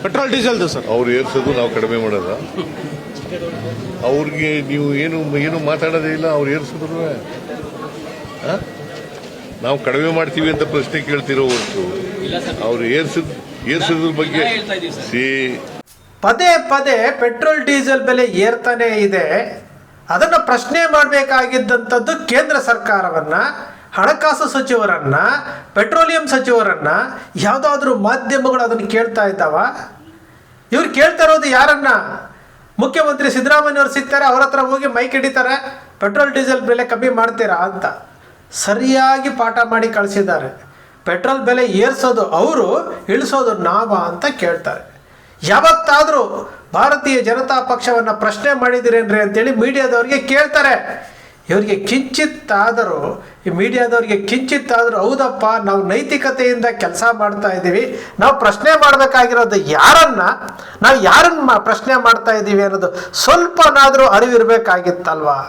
Petrol ಡೀಸೆಲ್ದು sir ಅವ್ರು ಏರ್ಸೋದು ನಾವು ಕಡಿಮೆ ಮಾಡೋದ? ಅವ್ರಿಗೆ ನೀವು ಏನು ಮಾತಾಡೋದೇ ಇಲ್ಲ. ಅವ್ರು ಏರ್ಸಿದ್ರು ನಾವು ಕಡಿಮೆ ಮಾಡ್ತೀವಿ ಅಂತ ಪ್ರಶ್ನೆ ಕೇಳ್ತಿರೋ ಹೊರತು ಅವ್ರು ಏರ್ಸಿದ್ರ ಬಗ್ಗೆ ಪದೇ ಪದೇ ಪೆಟ್ರೋಲ್ ಡೀಸೆಲ್ ಬೆಲೆ ಏರ್ತಾನೆ ಇದೆ. ಅದನ್ನು ಪ್ರಶ್ನೆ ಮಾಡಬೇಕಾಗಿದ್ದಂಥದ್ದು ಕೇಂದ್ರ ಸರ್ಕಾರವನ್ನು, ಹಣಕಾಸು ಸಚಿವರನ್ನ, ಪೆಟ್ರೋಲಿಯಂ ಸಚಿವರನ್ನ. ಯಾವುದಾದ್ರೂ ಮಾಧ್ಯಮಗಳು ಅದನ್ನು ಕೇಳ್ತಾ ಇದ್ದಾವ? ಇವ್ರು ಕೇಳ್ತಾ ಇರೋದು ಯಾರನ್ನ? ಮುಖ್ಯಮಂತ್ರಿ ಸಿದ್ದರಾಮಯ್ಯವ್ರು ಸಿಗ್ತಾರೆ, ಅವ್ರ ಹತ್ರ ಹೋಗಿ ಮೈಕ್ ಹಿಡಿತಾರೆ, ಪೆಟ್ರೋಲ್ ಡೀಸೆಲ್ ಬೆಲೆ ಕಮ್ಮಿ ಮಾಡ್ತೀರಾ ಅಂತ. ಸರಿಯಾಗಿ ಪಾಠ ಮಾಡಿ ಕಳಿಸಿದ್ದಾರೆ. ಪೆಟ್ರೋಲ್ ಬೆಲೆ ಏರಿಸೋದು ಅವರು, ಇಳಿಸೋದು ನಾವ ಅಂತ ಕೇಳ್ತಾರೆ. ಯಾವತ್ತಾದರೂ ಭಾರತೀಯ ಜನತಾ ಪಕ್ಷವನ್ನು ಪ್ರಶ್ನೆ ಮಾಡಿದಿರೇನ್ರಿ ಅಂತೇಳಿ ಮೀಡಿಯಾದವ್ರಿಗೆ ಕೇಳ್ತಾರೆ. ಇವರಿಗೆ ಕಿಂಚಿತ್ತಾದರೂ, ಈ ಮೀಡಿಯಾದವ್ರಿಗೆ ಕಿಂಚಿತ್ತಾದರೂ ಹೌದಪ್ಪ ನಾವು ನೈತಿಕತೆಯಿಂದ ಕೆಲಸ ಮಾಡ್ತಾ ಇದ್ದೀವಿ, ನಾವು ಪ್ರಶ್ನೆ ಮಾಡಬೇಕಾಗಿರೋದು ನಾವು ಯಾರನ್ನ ಪ್ರಶ್ನೆ ಮಾಡ್ತಾ ಇದ್ದೀವಿ ಅನ್ನೋದು ಸ್ವಲ್ಪನಾದರೂ ಅರಿವಿರಬೇಕಾಗಿತ್ತಲ್ವಾ?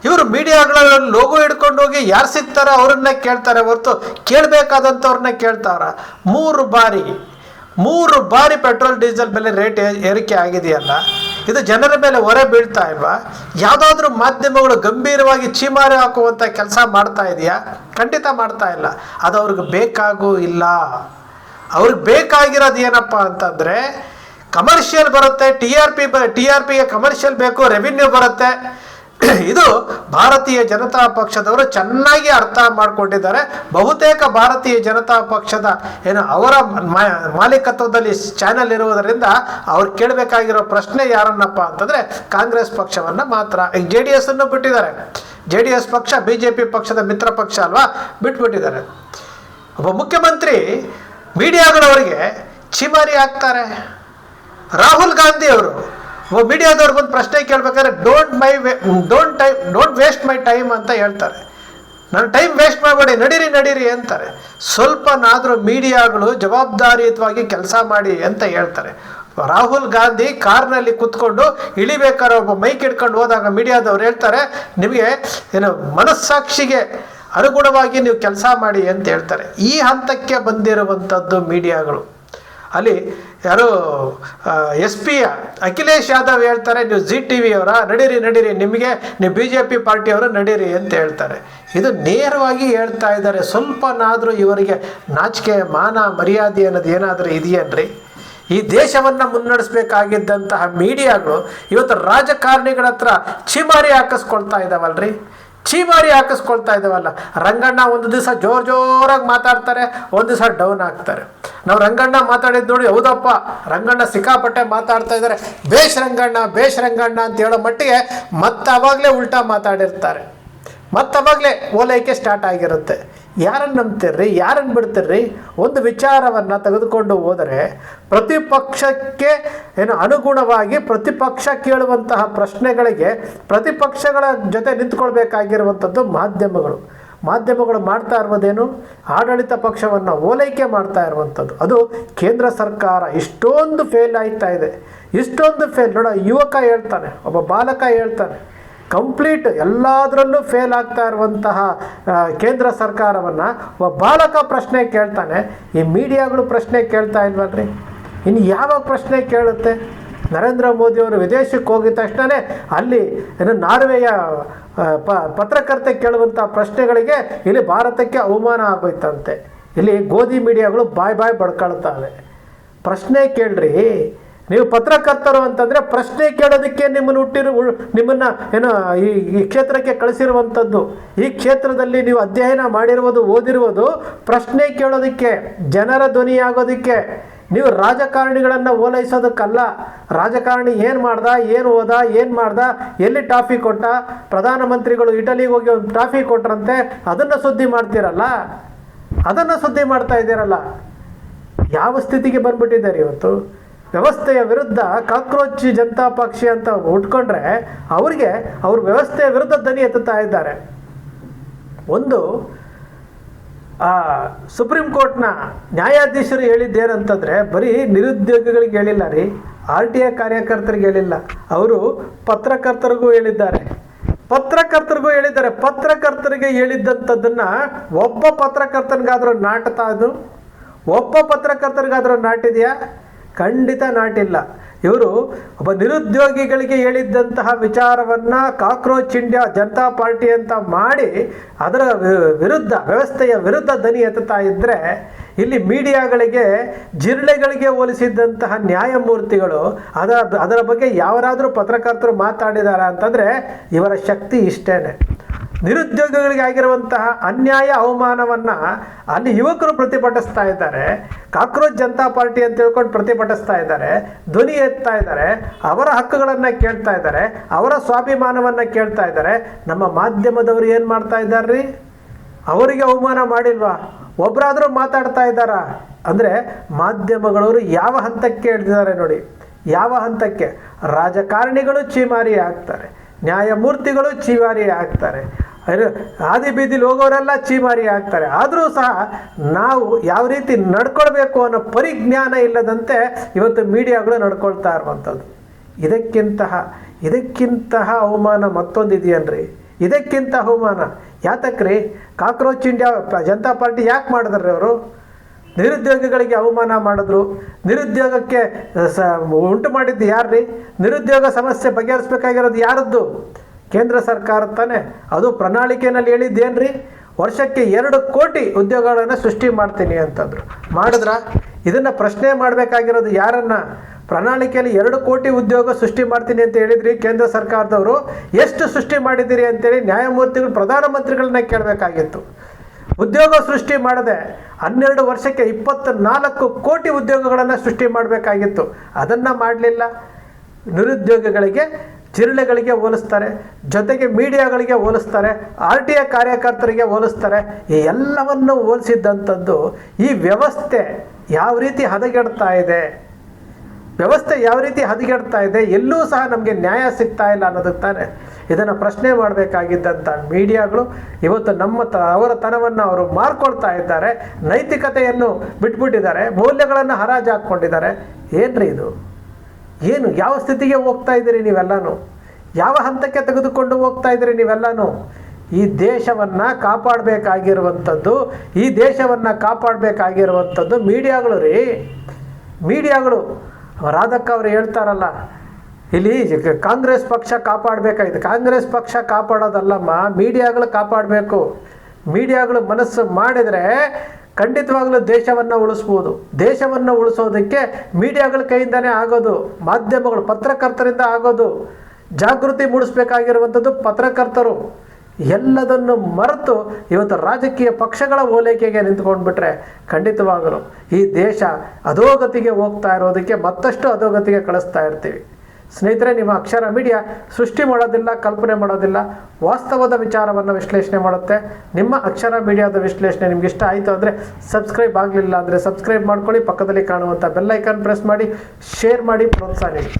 ಇವರು ಮೀಡಿಯಾಗಳಲ್ಲಿ ಲೋಗೋ ಹಿಡ್ಕೊಂಡು ಹೋಗಿ ಯಾರು ಸಿಗ್ತಾರೋ ಅವ್ರನ್ನೇ ಕೇಳ್ತಾರೆ ಹೊರತು ಕೇಳಬೇಕಾದಂಥವ್ರನ್ನ ಕೇಳ್ತಾರ. 3 ಬಾರಿ ಪೆಟ್ರೋಲ್ ಡೀಸೆಲ್ ಬೆಲೆ ರೇಟ್ ಏರಿಕೆ ಆಗಿದೆಯಲ್ಲ, ಇದು ಜನರ ಮೇಲೆ ಹೊರೆ ಬೀಳ್ತಾ ಇಲ್ವಾ? ಯಾವುದಾದ್ರೂ ಮಾಧ್ಯಮಗಳು ಗಂಭೀರವಾಗಿ ಚೀಮಾರಿ ಹಾಕುವಂಥ ಕೆಲಸ ಮಾಡ್ತಾ ಇದೆಯಾ? ಖಂಡಿತ ಮಾಡ್ತಾ ಇಲ್ಲ. ಅದು ಅವ್ರಿಗೆ ಬೇಕಾಗೂ ಇಲ್ಲ. ಅವ್ರಿಗೆ ಬೇಕಾಗಿರೋದು ಏನಪ್ಪ ಅಂತಂದರೆ ಕಮರ್ಷಿಯಲ್ ಬರುತ್ತೆ, ಟಿ ಆರ್ ಪಿಗೆ ಕಮರ್ಷಿಯಲ್ ಬೇಕು, ರೆವಿನ್ಯೂ ಬರುತ್ತೆ. ಇದು ಭಾರತೀಯ ಜನತಾ ಪಕ್ಷದವರು ಚೆನ್ನಾಗಿ ಅರ್ಥ ಮಾಡಿಕೊಂಡಿದ್ದಾರೆ. ಬಹುತೇಕ ಭಾರತೀಯ ಜನತಾ ಪಕ್ಷದ ಅವರ ಮಾಲೀಕತ್ವದಲ್ಲಿ ಚಾನೆಲ್ ಇರುವುದರಿಂದ ಅವ್ರು ಕೇಳಬೇಕಾಗಿರೋ ಪ್ರಶ್ನೆ ಯಾರನ್ನಪ್ಪ ಅಂತಂದರೆ ಕಾಂಗ್ರೆಸ್ ಪಕ್ಷವನ್ನು ಮಾತ್ರ. ಈಗ JDS ಅನ್ನು ಬಿಟ್ಟಿದ್ದಾರೆ. JDS ಪಕ್ಷ BJP ಪಕ್ಷದ ಮಿತ್ರ ಪಕ್ಷ ಅಲ್ವಾ, ಬಿಟ್ಬಿಟ್ಟಿದ್ದಾರೆ. ಒಬ್ಬ ಮುಖ್ಯಮಂತ್ರಿ ಮೀಡಿಯಾಗಳವರಿಗೆ ಚಿಮಾರಿ ಹಾಕ್ತಾರೆ. ರಾಹುಲ್ ಗಾಂಧಿ ಅವರು ಮೀಡಿಯಾದವ್ರು ಬಂದು ಪ್ರಶ್ನೆ ಕೇಳ್ಬೇಕಾದ್ರೆ ಡೋಂಟ್ ವೇಸ್ಟ್ ಮೈ ಟೈಮ್ ಅಂತ ಹೇಳ್ತಾರೆ. ನನ್ನ ಟೈಮ್ ವೇಸ್ಟ್ ಮಾಡಬೇಡಿ, ನಡೀರಿ ಅಂತಾರೆ. ಸ್ವಲ್ಪನಾದರೂ ಮೀಡಿಯಾಗಳು ಜವಾಬ್ದಾರಿಯುತವಾಗಿ ಕೆಲಸ ಮಾಡಿ ಅಂತ ಹೇಳ್ತಾರೆ. ರಾಹುಲ್ ಗಾಂಧಿ ಕಾರ್ನಲ್ಲಿ ಕುತ್ಕೊಂಡು ಇಳಿಬೇಕಾದ್ರೆ ಒಬ್ಬ ಮೈಕ್ ಹಿಡ್ಕೊಂಡು ಹೋದಾಗ ಮೀಡಿಯಾದವ್ರು ಹೇಳ್ತಾರೆ, ನಿಮಗೆ ಮನಸ್ಸಾಕ್ಷಿಗೆ ಅನುಗುಣವಾಗಿ ನೀವು ಕೆಲಸ ಮಾಡಿ ಅಂತ ಹೇಳ್ತಾರೆ. ಈ ಹಂತಕ್ಕೆ ಬಂದಿರುವಂಥದ್ದು ಮೀಡಿಯಾಗಳು. ಅಲ್ಲಿ ಯಾರು SP ಅಖಿಲೇಶ್ ಯಾದವ್ ಹೇಳ್ತಾರೆ, ನೀವು ZTV ಅವರ ನಡೀರಿ, ನೀವು BJP ಪಾರ್ಟಿಯವರು ನಡೀರಿ ಅಂತ ಹೇಳ್ತಾರೆ. ಇದು ನೇರವಾಗಿ ಹೇಳ್ತಾ ಇದ್ದಾರೆ. ಸ್ವಲ್ಪನಾದರೂ ಇವರಿಗೆ ನಾಚಿಕೆ, ಮಾನ, ಮರ್ಯಾದೆ ಅನ್ನೋದು ಏನಾದರೂ ಇದೆಯನ್ರಿ? ಈ ದೇಶವನ್ನು ಮುನ್ನಡೆಸಬೇಕಾಗಿದ್ದಂತಹ ಮೀಡಿಯಾಗಳು ಇವತ್ತು ರಾಜಕಾರಣಿಗಳ ಹತ್ರ ಚೀಮಾರಿ ಹಾಕಿಸ್ಕೊಳ್ತಾ ಇದ್ದಾವಲ್ರಿ. ರಂಗಣ್ಣ ಒಂದು ದಿವಸ ಜೋರಾಗಿ ಮಾತಾಡ್ತಾರೆ, ಒಂದು ದಿವಸ ಡೌನ್ ಆಗ್ತಾರೆ. ನಾವು ರಂಗಣ್ಣ ಮಾತಾಡಿದ್ದು ನೋಡಿ, ಹೌದಪ್ಪ ರಂಗಣ್ಣ ಸಿಕ್ಕಾಪಟ್ಟೆ ಮಾತಾಡ್ತಾ ಇದ್ದಾರೆ, ಬೇಷ್ ರಂಗಣ್ಣ ಅಂತ ಹೇಳೋ ಮಟ್ಟಿಗೆ ಅವಾಗಲೇ ಉಲ್ಟಾ ಮಾತಾಡಿರ್ತಾರೆ. ಅವಾಗಲೇ ಓಲೈಕೆ ಸ್ಟಾರ್ಟ್ ಆಗಿರುತ್ತೆ. ಯಾರನ್ನು ನಂಬ್ತಿರ್ರಿ, ಯಾರನ್ನು ಬಿಡ್ತಿರ್ರಿ? ಒಂದು ವಿಚಾರವನ್ನು ತೆಗೆದುಕೊಂಡು ಹೋದರೆ ಪ್ರತಿಪಕ್ಷಕ್ಕೆ ಅನುಗುಣವಾಗಿ ಪ್ರತಿಪಕ್ಷ ಕೇಳುವಂತಹ ಪ್ರಶ್ನೆಗಳಿಗೆ ಪ್ರತಿಪಕ್ಷಗಳ ಜೊತೆ ನಿಂತ್ಕೊಳ್ಬೇಕಾಗಿರುವಂಥದ್ದು ಮಾಧ್ಯಮಗಳು ಮಾಡ್ತಾ ಇರುವುದೇನು? ಆಡಳಿತ ಪಕ್ಷವನ್ನು ಓಲೈಕೆ ಮಾಡ್ತಾ ಇರುವಂಥದ್ದು. ಅದು ಕೇಂದ್ರ ಸರ್ಕಾರ ಇಷ್ಟೊಂದು ಫೇಲ್ ಆಗ್ತಾ ಇದೆ, ನೋಡ, ಯುವಕ ಹೇಳ್ತಾನೆ, ಒಬ್ಬ ಬಾಲಕ ಹೇಳ್ತಾನೆ, ಕಂಪ್ಲೀಟ್ ಎಲ್ಲದರಲ್ಲೂ ಫೇಲ್ ಆಗ್ತಾ ಇರುವಂತಹ ಕೇಂದ್ರ ಸರ್ಕಾರವನ್ನು ಒಬ್ಬ ಬಾಲಕ ಪ್ರಶ್ನೆ ಕೇಳ್ತಾನೆ. ಈ ಮೀಡಿಯಾಗಳು ಪ್ರಶ್ನೆ ಕೇಳ್ತಾ ಇಲ್ವಲ್ರಿ? ಇನ್ನು ಯಾವಾಗ ಪ್ರಶ್ನೆ ಕೇಳುತ್ತೆ? ನರೇಂದ್ರ ಮೋದಿಯವರು ವಿದೇಶಕ್ಕೆ ಹೋಗಿದ ತಕ್ಷಣ ಅಲ್ಲಿ ನಾರ್ವೆಯ ಪತ್ರಕರ್ತೆ ಕೇಳುವಂಥ ಪ್ರಶ್ನೆಗಳಿಗೆ ಇಲ್ಲಿ ಭಾರತಕ್ಕೆ ಅವಮಾನ ಆಗೋಯ್ತಂತೆ. ಇಲ್ಲಿ ಗೋಧಿ ಮೀಡಿಯಾಗಳು ಬಾಯ್ ಬಡ್ಕೊಳ್ತಾವೆ. ಪ್ರಶ್ನೆ ಕೇಳ್ರಿ, ನೀವು ಪತ್ರಕರ್ತರು ಅಂತಂದರೆ ಪ್ರಶ್ನೆ ಕೇಳೋದಕ್ಕೆ ನಿಮ್ಮನ್ನು ಈ ಕ್ಷೇತ್ರಕ್ಕೆ ಕಳಿಸಿರುವಂಥದ್ದು. ಈ ಕ್ಷೇತ್ರದಲ್ಲಿ ನೀವು ಅಧ್ಯಯನ ಮಾಡಿರುವುದು, ಓದಿರುವುದು ಪ್ರಶ್ನೆ ಕೇಳೋದಕ್ಕೆ, ಜನರ ಧ್ವನಿಯಾಗೋದಕ್ಕೆ. ನೀವು ರಾಜಕಾರಣಿಗಳನ್ನು ಓಲೈಸೋದಕ್ಕಲ್ಲ. ರಾಜಕಾರಣಿ ಏನು ಮಾಡ್ದ, ಏನು ಮಾಡ್ದ, ಎಲ್ಲಿ ಟಾಫಿ ಕೊಟ್ಟ, ಪ್ರಧಾನಮಂತ್ರಿಗಳು ಇಟಲಿಗೆ ಹೋಗಿ ಒಂದು ಟಾಫಿ ಕೊಟ್ರಂತೆ, ಅದನ್ನು ಸುದ್ದಿ ಮಾಡ್ತಾ ಇದ್ದೀರಲ್ಲ. ಯಾವ ಸ್ಥಿತಿಗೆ ಬಂದ್ಬಿಟ್ಟಿದ್ದಾರೆ ಇವತ್ತು? ವ್ಯವಸ್ಥೆಯ ವಿರುದ್ಧ ಕಾಕ್ರೋಚ್ ಜನತಾ ಪಕ್ಷ ಅಂತ ಉಟ್ಕೊಂಡ್ರೆ ಅವ್ರ ವ್ಯವಸ್ಥೆಯ ವಿರುದ್ಧ ಧ್ವನಿ ಎತ್ತುತ್ತಾ ಇದ್ದಾರೆ. ಒಂದು ಸುಪ್ರೀಂ ಕೋರ್ಟ್ನ ನ್ಯಾಯಾಧೀಶರು ಹೇಳಿದ್ದೇನಂತಂದರೆ, ಬರೀ ನಿರುದ್ಯೋಗಿಗಳಿಗೆ ಹೇಳಿಲ್ಲ ರೀ, RTI ಕಾರ್ಯಕರ್ತರಿಗೆ ಹೇಳಿಲ್ಲ, ಅವರು ಪತ್ರಕರ್ತರಿಗೂ ಹೇಳಿದ್ದಾರೆ. ಪತ್ರಕರ್ತರಿಗೆ ಹೇಳಿದ್ದಂಥದ್ದನ್ನು ಒಬ್ಬ ಪತ್ರಕರ್ತನಿಗಾದರೂ ನಾಟಿದೆಯಾ? ಖಂಡಿತ ನಾಟಿಲ್ಲ. ಇವರು ಒಬ್ಬ ನಿರುದ್ಯೋಗಿಗಳಿಗೆ ಹೇಳಿದ್ದಂತಹ ವಿಚಾರವನ್ನು ಕಾಕ್ರೋಚ್ ಇಂಡಿಯಾ ಜನತಾ ಪಾರ್ಟಿ ಅಂತ ಮಾಡಿ ಅದರ ವಿರುದ್ಧ, ವ್ಯವಸ್ಥೆಯ ವಿರುದ್ಧ ದನಿ ಎತ್ತುತ್ತಾ ಇದ್ದರೆ, ಇಲ್ಲಿ ಮೀಡಿಯಾಗಳಿಗೆ ಜಿರಳೆಗಳಿಗೆ ಹೋಲಿಸಿದ್ದಂತಹ ನ್ಯಾಯಮೂರ್ತಿಗಳು ಅದರ ಬಗ್ಗೆ ಯಾರಾದರೂ ಪತ್ರಕರ್ತರು ಮಾತಾಡಿದಾರ ಅಂತಂದರೆ ಇವರ ಶಕ್ತಿ ಇಷ್ಟೇನೆ. ನಿರುದ್ಯೋಗಿಗಳಿಗೆ ಆಗಿರುವಂತಹ ಅನ್ಯಾಯ ಅವಮಾನವನ್ನು ಅಲ್ಲಿ ಯುವಕರು ಪ್ರತಿಭಟಿಸ್ತಾ ಇದ್ದಾರೆ. ಕಾಕ್ರೋಚ್ ಜನತಾ ಪಾರ್ಟಿ ಅಂತ ಹೇಳ್ಕೊಂಡು ಪ್ರತಿಭಟಿಸ್ತಾ ಇದ್ದಾರೆ, ಧ್ವನಿ ಎತ್ತಾ ಇದ್ದಾರೆ, ಅವರ ಹಕ್ಕುಗಳನ್ನು ಕೇಳ್ತಾ ಇದ್ದಾರೆ, ಅವರ ಸ್ವಾಭಿಮಾನವನ್ನು ಕೇಳ್ತಾ ಇದ್ದಾರೆ. ನಮ್ಮ ಮಾಧ್ಯಮದವರು ಏನು ಮಾಡ್ತಾ ಇದ್ದಾರ್ರಿ? ಅವರಿಗೆ ಅವಮಾನ ಮಾಡಿಲ್ವಾ? ಒಬ್ಬರಾದರೂ ಮಾತಾಡ್ತಾ ಇದ್ದಾರಾ? ಅಂದರೆ ಮಾಧ್ಯಮಗಳವರು ಯಾವ ಹಂತಕ್ಕೆ ಹಿಡಿದಿದ್ದಾರೆ ನೋಡಿ, ಯಾವ ಹಂತಕ್ಕೆ. ರಾಜಕಾರಣಿಗಳು ಚೀಮಾರಿ ಆಗ್ತಾರೆ, ನ್ಯಾಯಮೂರ್ತಿಗಳು ಚೀಮಾರಿ ಆಗ್ತಾರೆ, ಹಾದಿ ಬೀದಿಲಿ ಹೋಗೋರೆಲ್ಲ ಚೀಮಾರಿ ಆಗ್ತಾರೆ. ಆದರೂ ಸಹ ನಾವು ಯಾವ ರೀತಿ ನಡ್ಕೊಳ್ಬೇಕು ಅನ್ನೋ ಪರಿಜ್ಞಾನ ಇಲ್ಲದಂತೆ ಇವತ್ತು ಮೀಡಿಯಾಗಳು ನಡ್ಕೊಳ್ತಾ ಇರುವಂಥದ್ದು. ಇದಕ್ಕಿಂತಹ ಅವಮಾನ ಮತ್ತೊಂದಿದೆಯನ್ರಿ? ಇದಕ್ಕಿಂತ ಅವಮಾನ ಯಾತಕ್ರಿ? ಕಾಕ್ರೋಚ್ ಇಂಡಿಯಾ ಜನತಾ ಪಾರ್ಟಿ ಯಾಕೆ ಮಾಡಿದ್ರಿ ಅವರು? ನಿರುದ್ಯೋಗಿಗಳಿಗೆ ಅವಮಾನ ಮಾಡಿದ್ರು. ನಿರುದ್ಯೋಗಕ್ಕೆ ಉಂಟು ಮಾಡಿದ್ದು ಯಾರ್ರೀ? ನಿರುದ್ಯೋಗ ಸಮಸ್ಯೆ ಬಗೆಹರಿಸ್ಬೇಕಾಗಿರೋದು ಯಾರದ್ದು? ಕೇಂದ್ರ ಸರ್ಕಾರ ತಾನೆ. ಅದು ಪ್ರಣಾಳಿಕೆಯಲ್ಲಿ ಹೇಳಿದ್ದೇನ್ರಿ? ವರ್ಷಕ್ಕೆ 2 ಕೋಟಿ ಉದ್ಯೋಗಗಳನ್ನು ಸೃಷ್ಟಿ ಮಾಡ್ತೀನಿ ಅಂತಂದರು. ಮಾಡಿದ್ರ? ಇದನ್ನು ಪ್ರಶ್ನೆ ಮಾಡಬೇಕಾಗಿರೋದು ಯಾರನ್ನ? ಪ್ರಣಾಳಿಕೆಯಲ್ಲಿ 2 ಕೋಟಿ ಉದ್ಯೋಗ ಸೃಷ್ಟಿ ಮಾಡ್ತೀನಿ ಅಂತ ಹೇಳಿದ್ರಿ ಕೇಂದ್ರ ಸರ್ಕಾರದವರು, ಎಷ್ಟು ಸೃಷ್ಟಿ ಮಾಡಿದ್ದೀರಿ ಅಂತೇಳಿ ನ್ಯಾಯಮೂರ್ತಿಗಳು ಪ್ರಧಾನಮಂತ್ರಿಗಳನ್ನ ಕೇಳಬೇಕಾಗಿತ್ತು. ಉದ್ಯೋಗ ಸೃಷ್ಟಿ ಮಾಡದೆ 12 ವರ್ಷಕ್ಕೆ 24 ಕೋಟಿ ಉದ್ಯೋಗಗಳನ್ನು ಸೃಷ್ಟಿ ಮಾಡಬೇಕಾಗಿತ್ತು. ಅದನ್ನು ಮಾಡಲಿಲ್ಲ. ನಿರುದ್ಯೋಗಿಗಳಿಗೆ ಜಿರಳೆಗಳಿಗೆ ಹೋಲಿಸ್ತಾರೆ, ಜೊತೆಗೆ ಮೀಡಿಯಾಗಳಿಗೆ ಹೋಲಿಸ್ತಾರೆ, RTI ಕಾರ್ಯಕರ್ತರಿಗೆ ಹೋಲಿಸ್ತಾರೆ. ಈ ಎಲ್ಲವನ್ನು ಹೋಲಿಸಿದ್ದಂಥದ್ದು ಈ ವ್ಯವಸ್ಥೆ ಯಾವ ರೀತಿ ಹದಗೆಡ್ತಾ ಇದೆ, ಎಲ್ಲೂ ಸಹ ನಮಗೆ ನ್ಯಾಯ ಸಿಗ್ತಾ ಇಲ್ಲ ಅನ್ನೋದಕ್ಕೆ ತಾನೆ ಇದನ್ನು ಪ್ರಶ್ನೆ ಮಾಡಬೇಕಾಗಿದ್ದಂಥ ಮೀಡಿಯಾಗಳು ಇವತ್ತು ಅವರ ತನವನ್ನು ಅವರು ಮಾರ್ಕೊಳ್ತಾ ಇದ್ದಾರೆ. ನೈತಿಕತೆಯನ್ನು ಬಿಟ್ಬಿಟ್ಟಿದ್ದಾರೆ, ಮೌಲ್ಯಗಳನ್ನು ಹರಾಜು ಹಾಕ್ಕೊಂಡಿದ್ದಾರೆ. ಏನ್ರಿ ಇದು? ಏನು ಯಾವ ಸ್ಥಿತಿಗೆ ಹೋಗ್ತಾ ಇದ್ದೀರಿ ನೀವೆಲ್ಲನೂ? ಯಾವ ಹಂತಕ್ಕೆ ತೆಗೆದುಕೊಂಡು ಹೋಗ್ತಾ ಇದ್ದೀರಿ ನೀವೆಲ್ಲನೂ? ಈ ದೇಶವನ್ನು ಕಾಪಾಡಬೇಕಾಗಿರುವಂಥದ್ದು ಮೀಡಿಯಾಗಳು ರೀ. ಮೀಡಿಯಾಗಳು ರಾಧಕ್ಕ ಅವರು ಹೇಳ್ತಾರಲ್ಲ, ಇಲ್ಲಿ ಕಾಂಗ್ರೆಸ್ ಪಕ್ಷ ಕಾಪಾಡಬೇಕಾಗಿದೆ. ಕಾಂಗ್ರೆಸ್ ಪಕ್ಷ ಕಾಪಾಡೋದಲ್ಲಮ್ಮ, ಮೀಡಿಯಾಗಳು ಕಾಪಾಡಬೇಕು. ಮೀಡಿಯಾಗಳು ಮನಸ್ಸು ಮಾಡಿದರೆ ಖಂಡಿತವಾಗಲೂ ದೇಶವನ್ನು ಉಳಿಸ್ಬೋದು. ದೇಶವನ್ನು ಉಳಿಸೋದಕ್ಕೆ ಮೀಡಿಯಾಗಳ ಕೈಯಿಂದನೇ ಆಗೋದು, ಮಾಧ್ಯಮಗಳು, ಪತ್ರಕರ್ತರಿಂದ ಆಗೋದು. ಜಾಗೃತಿ ಮೂಡಿಸ್ಬೇಕಾಗಿರುವಂಥದ್ದು ಪತ್ರಕರ್ತರು. ಎಲ್ಲದನ್ನು ಮರೆತು ಇವತ್ತು ರಾಜಕೀಯ ಪಕ್ಷಗಳ ಓಲೈಕೆಗೆ ನಿಂತ್ಕೊಂಡ್ಬಿಟ್ರೆ ಖಂಡಿತವಾಗಲು ಈ ದೇಶ ಅಧೋಗತಿಗೆ ಹೋಗ್ತಾ ಇರೋದಕ್ಕೆ ಮತ್ತಷ್ಟು ಅಧೋಗತಿಗೆ ಕಳಿಸ್ತಾ ಇರ್ತೀವಿ. ಸ್ನೇಹಿತರೆ, ನಿಮ್ಮ ಅಕ್ಷರ ಮೀಡಿಯಾ ಸೃಷ್ಟಿ ಮಾಡೋದಿಲ್ಲ, ಕಲ್ಪನೆ ಮಾಡೋದಿಲ್ಲ, ವಾಸ್ತವದ ವಿಚಾರವನ್ನು ವಿಶ್ಲೇಷಣೆ ಮಾಡುತ್ತೆ. ನಿಮ್ಮ ಅಕ್ಷರ ಮೀಡಿಯಾದ ವಿಶ್ಲೇಷಣೆ ನಿಮ್ಗೆ ಇಷ್ಟ ಆಯಿತು ಅಂದರೆ ಸಬ್ಸ್ಕ್ರೈಬ್ ಆಗಲಿಲ್ಲ ಅಂದರೆ ಸಬ್ಸ್ಕ್ರೈಬ್ ಮಾಡ್ಕೊಳ್ಳಿ. ಪಕ್ಕದಲ್ಲಿ ಕಾಣುವಂಥ ಬೆಲ್ ಐಕಾನ್ ಪ್ರೆಸ್ ಮಾಡಿ, ಶೇರ್ ಮಾಡಿ, ಪ್ರೋತ್ಸಾಹ ನೀಡಿ.